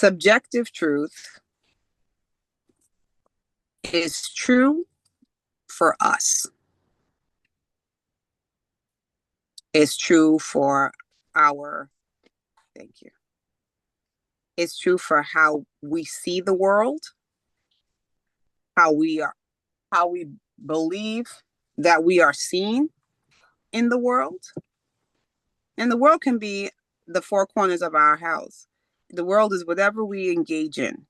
Subjective truth is true for us. It's true for our, thank you. It's true for how we see the world, how we believe that we are seen in the world. And the world can be the four corners of our house. The world is whatever we engage in.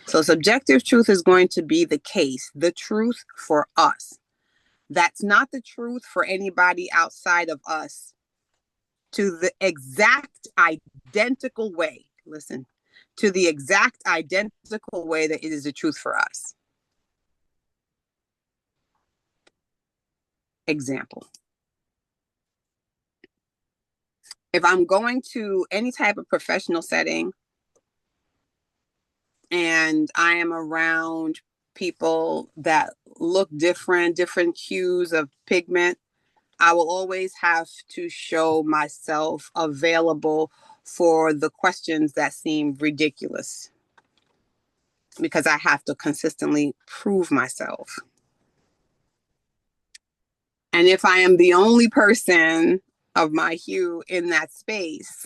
So subjective truth is going to be the case, the truth for us. That's not the truth for anybody outside of us to the exact identical way. Listen, to the exact identical way that it is the truth for us. Example. If I'm going to any type of professional setting and I am around people that look different hues of pigment, I will always have to show myself available for the questions that seem ridiculous because I have to consistently prove myself. And if I am the only person of my hue in that space,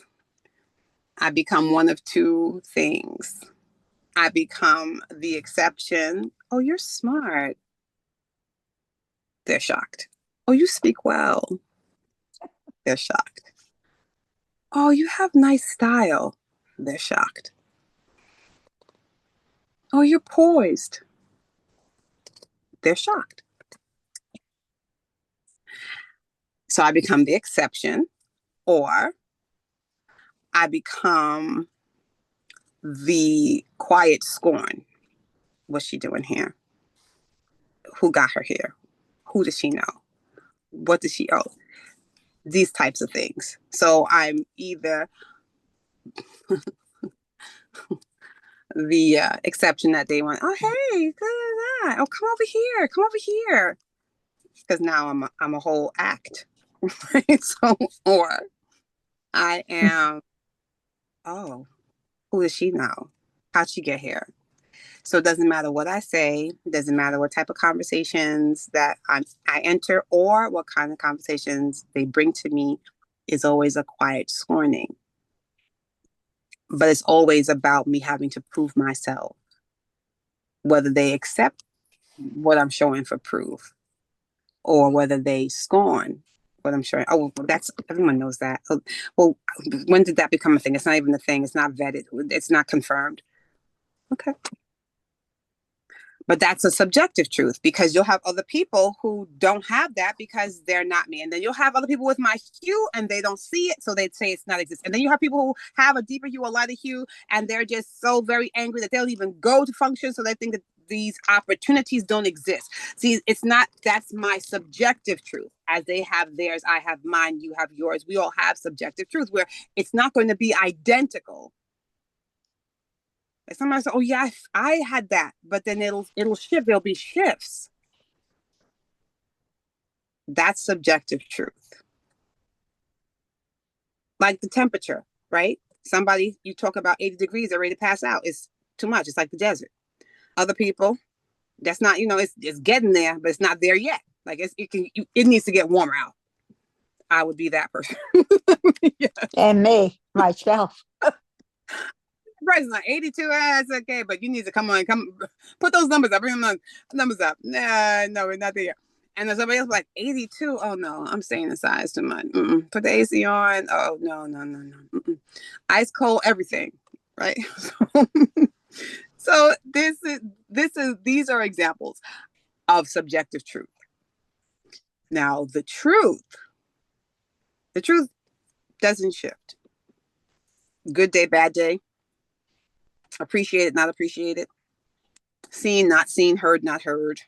I become one of two things. I become the exception. Oh, you're smart. They're shocked. Oh, you speak well. They're shocked. Oh, you have nice style. They're shocked. Oh, you're poised. They're shocked. So I become the exception, or I become the quiet scorn. What's she doing here? Who got her here? Who does she know? What does she owe? These types of things. So I'm either the exception that they want. Oh, hey, good. Oh, come over here. Come over here. Because now I'm a whole act. Right? So, or I am, oh, who does she know? How'd she get here? So it doesn't matter what I say. It doesn't matter what type of conversations that I enter or what kind of conversations they bring to me. Is always a quiet scorning. But it's always about me having to prove myself, whether they accept what I'm showing for proof or whether they scorn what I'm showing. Oh, that's, everyone knows that. Oh, well, when did that become a thing? It's not even a thing. It's not vetted. It's not confirmed. Okay. But that's a subjective truth because you'll have other people who don't have that because they're not me. And then you'll have other people with my hue and they don't see it. So they'd say it's not exist. And then you have people who have a deeper hue, a lighter hue, and they're just so very angry that they don't even go to function. So they think that these opportunities don't exist. See, it's not, that's my subjective truth. As they have theirs, I have mine, you have yours. We all have subjective truth where it's not going to be identical. Somebody said, "Oh yeah, I had that," but then it'll shift. There'll be shifts. That's subjective truth. Like the temperature, right? Somebody you talk about 80 degrees, they're ready to pass out. It's too much. It's like the desert. Other people, that's not. It's getting there, but it's not there yet. Like it needs to get warmer out. I would be that person. Yeah. And me, myself. Price is like 82. That's okay, but you need to come put those numbers up. Bring them numbers up. Nah, no, we're not there. And then somebody else like 82. Oh no, I'm staying inside too much. Put the AC on. Oh no. Ice cold everything, right? So these are examples of subjective truth. Now the truth doesn't shift. Good day, bad day. Appreciated, not appreciated. Seen, not seen. Heard, not heard.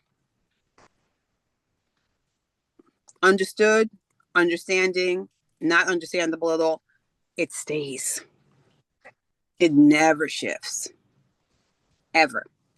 Understood, understanding, not understandable at all. It stays. It never shifts. Ever.